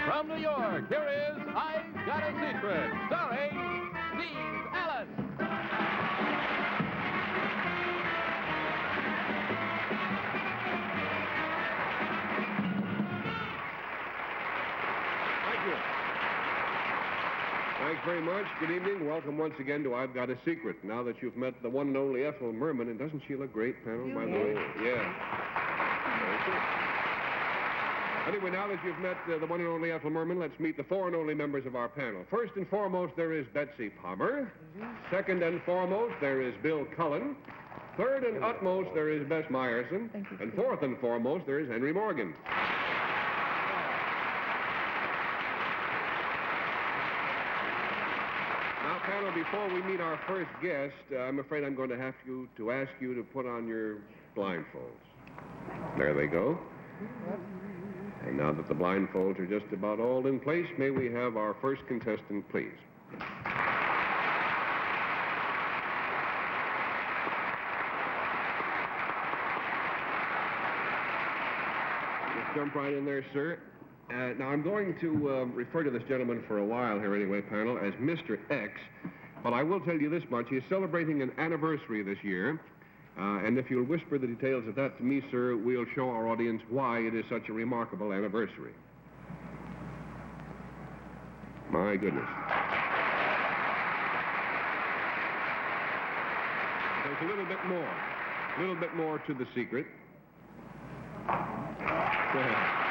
From New York, here is I Got a Secret, starring Steve Allen. Thank you. Thanks very much. Good evening. Welcome once again to I've Got a Secret. Now that you've met the one and only Ethel Merman, and doesn't she look great, panel, by the way? Yeah. Anyway, now that you've met the one and only Ethel Merman, let's meet the four and only members of our panel. First and foremost, there is Betsy Palmer. Second and foremost, there is Bill Cullen. Third and utmost, there is Bess Meyerson. And fourth and foremost, there is Henry Morgan. Now, panel, before we meet our first guest, I'm afraid I'm going to have to ask you to put on your blindfolds. There they go. And now that the blindfolds are just about all in place, may we have our first contestant, please. Just jump right in there, sir. Now, I'm going to refer to this gentleman for a while here anyway, panel, as Mr. X. But I will tell you this much. He's celebrating an anniversary this year. And if you'll whisper the details of that to me, sir, we'll show our audience why it is such a remarkable anniversary. My goodness. There's a little bit more to the secret. Go ahead.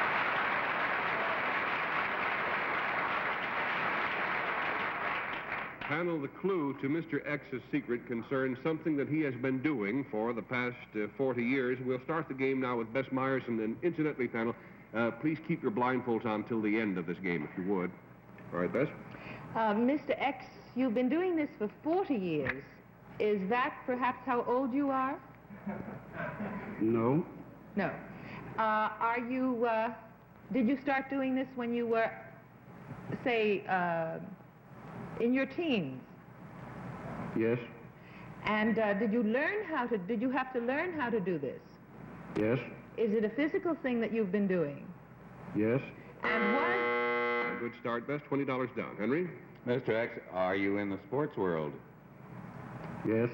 Panel, the clue to Mr. X's secret concerns something that he has been doing for the past 40 years. We'll start the game now with Bess Meyerson. And incidentally, panel, please keep your blindfolds on till the end of this game, if you would. All right, Bess? Mr. X, you've been doing this for 40 years. Is that perhaps how old you are? No. No. Did you start doing this when you were, say, in your teens? Yes. And did you have to learn how to do this? Yes. Is it a physical thing that you've been doing? Yes. And what? A good start, Bess. $20 down. Henry? Mr. X, are you in the sports world? Yes.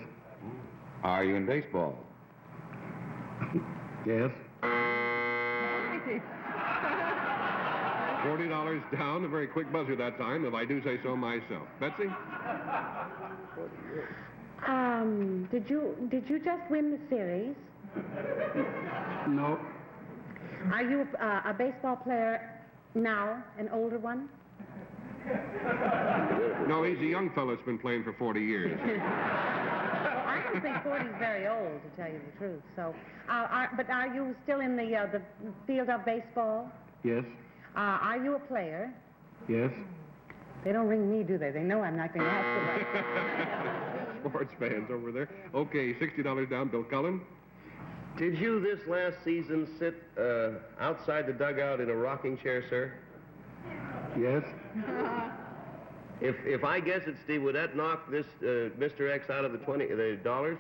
Are you in baseball? Yes. $40 down, a very quick buzzer that time, if I do say so myself. Betsy? Did you just win the series? No. Are you a baseball player now, an older one? No, he's a young fellow that's been playing for 40 years. I don't think 40 is very old, to tell you the truth. So, but are you still in the field of baseball? Yes. Are you a player? Yes. They don't ring me, do they? They know I'm not going to ask them. Sports fans over there. Okay, $60 down. Bill Cullen? Did you this last season sit outside the dugout in a rocking chair, sir? Yes. If I guess it, Steve, would that knock this Mr. X out of the $20?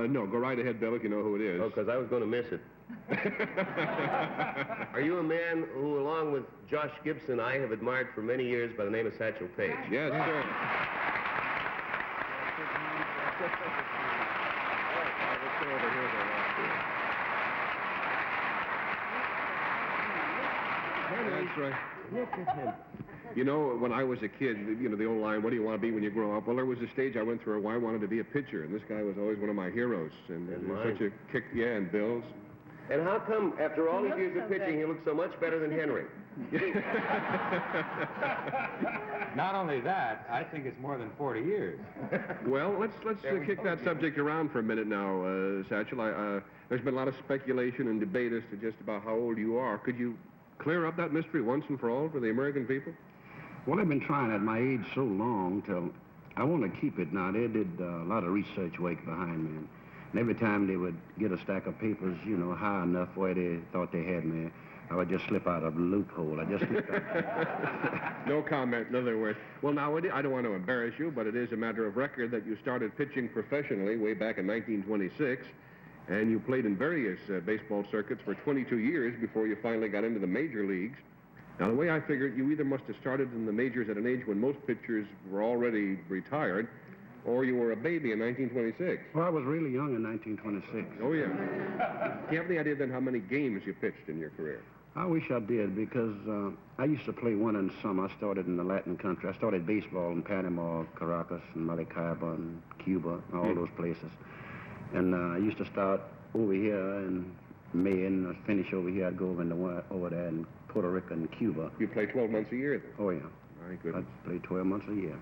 No, go right ahead, Bill, if you know who it is. Oh, because I was going to miss it. Are you a man who, along with Josh Gibson, I have admired for many years by the name of Satchel Paige? Yes, sir. That's right. Look at him. You know, when I was a kid, you know, the old line, what do you want to be when you grow up? Well, there was a stage I went through where I wanted to be a pitcher, and this guy was always one of my heroes. And such a kick, yeah, and Bill's. And how come, after all these years of pitching, he looks so much better than Henry? Not only that, I think it's more than 40 years. Well, let's kick that subject around for a minute now, Satchel. There's been a lot of speculation and debate as to just about how old you are. Could you clear up that mystery once and for all for the American people? Well, I've been trying at my age so long till I want to keep it now. They did a lot of research work behind me. And every time they would get a stack of papers, you know, high enough where they thought they had me, I would just slip out of the loophole. I just slipped out. No comment, in other words. Well, now, I don't want to embarrass you, but it is a matter of record that you started pitching professionally way back in 1926, and you played in various baseball circuits for 22 years before you finally got into the major leagues. Now, the way I figured, you either must have started in the majors at an age when most pitchers were already retired, or you were a baby in 1926. Well, I was really young in 1926. Oh, yeah. Do you have any idea then how many games you pitched in your career? I wish I did, because I used to play winter and summer. I started in the Latin country. I started baseball in Panama, Caracas, and Maracaibo, and Cuba, and all those places. And I used to start over here in May and finish over here. I'd go over there in Puerto Rico and Cuba. You play 12 months a year then? Oh, yeah. My goodness. I'd play 12 months a year.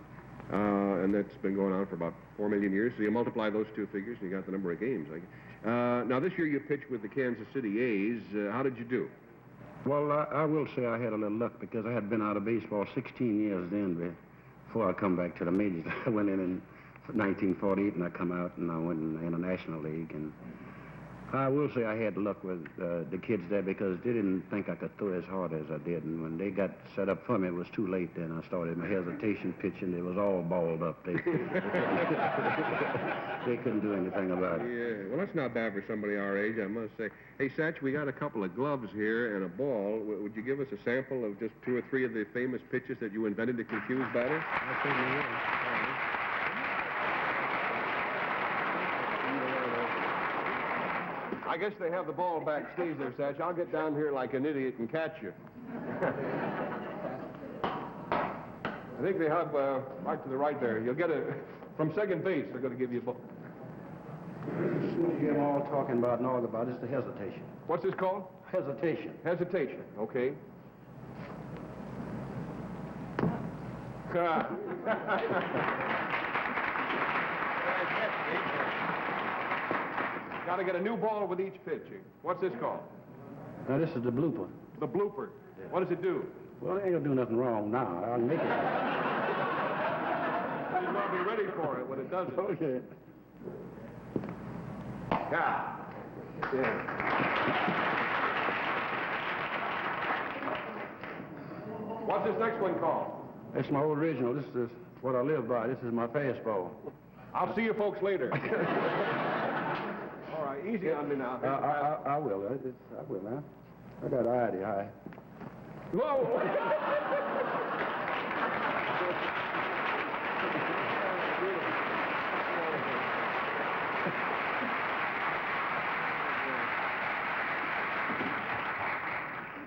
And that's been going on for about 4 million years. So you multiply those two figures, and you got the number of games. Now, this year you pitched with the Kansas City A's. How did you do? Well, I will say I had a little luck, because I had been out of baseball 16 years then before I come back to the majors. I went in 1948, and I come out, and I went in the International League. And I will say I had luck with the kids there, because they didn't think I could throw as hard as I did. And when they got set up for me, it was too late then. I started my hesitation pitching. It was all balled up. They couldn't do anything about it. Yeah, well, that's not bad for somebody our age, I must say. Hey, Satch, we got a couple of gloves here and a ball. Would you give us a sample of just 2 or 3 of the famous pitches that you invented to confuse batters? I certainly will. I guess they have the ball backstage there, Satch. I'll get down here like an idiot and catch you. I think they have right to the right there. You'll get a... From second base, they're going to give you a ball. You hear them all talking about and all about. It's the hesitation. What's this called? Hesitation. Hesitation. Okay. Got to get a new ball with each pitching. What's this called? Now, this is the blooper. The blooper. What does it do? Well, it ain't gonna do nothing wrong now. I'll make it. You want to be ready for it when it does it. Okay. Yeah. What's this next one called? That's my original. This is what I live by. This is my fastball. I'll see you folks later. All right, easy on me now. I will. I will, man. I got ID high. Whoa!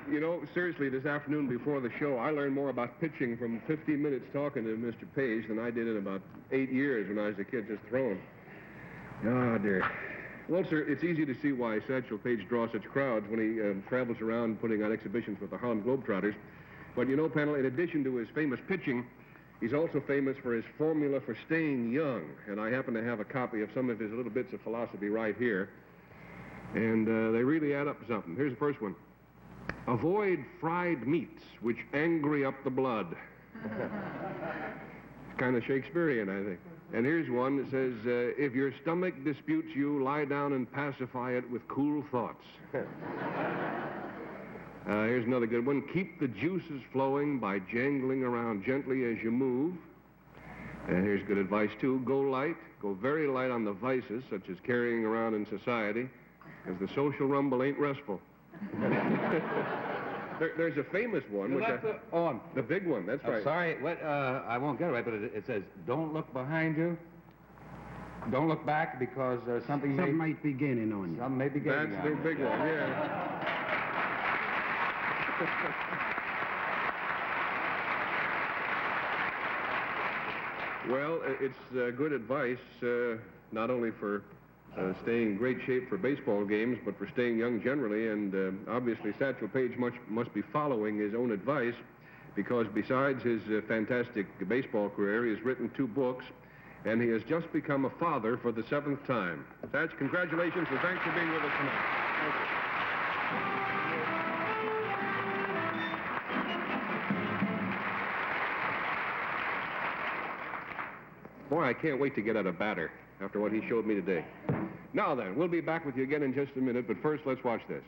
You know, seriously, this afternoon before the show, I learned more about pitching from 15 minutes talking to Mr. Paige than I did in about 8 years when I was a kid just throwing. Oh, dear. Well, sir, it's easy to see why Satchel Paige draws such crowds when he travels around putting on exhibitions with the Harlem Globetrotters. But you know, panel, in addition to his famous pitching, he's also famous for his formula for staying young. And I happen to have a copy of some of his little bits of philosophy right here. And they really add up to something. Here's the first one. Avoid fried meats, which angry up the blood. It's kind of Shakespearean, I think. And here's one that says, if your stomach disputes you, lie down and pacify it with cool thoughts. Here's another good one. Keep the juices flowing by jangling around gently as you move. And here's good advice, too. Go light. Go very light on the vices, such as carrying around in society, because the social rumble ain't restful. There's a famous one. Which the big one, that's right. Sorry, I won't get it right, but it says, don't look behind you. Don't look back, because something might be gaining on you. Something may be gaining on you. That's the big one, yeah. Well, it's good advice, not only for staying in great shape for baseball games, but for staying young generally. And obviously, Satchel Paige must be following his own advice, because besides his fantastic baseball career, he has written 2 books, and he has just become a father for the 7th time. Satch, congratulations, and thanks for being with us tonight. Thank you. Boy, I can't wait to get at a batter after what he showed me today. Now then, we'll be back with you again in just a minute, but first, let's watch this.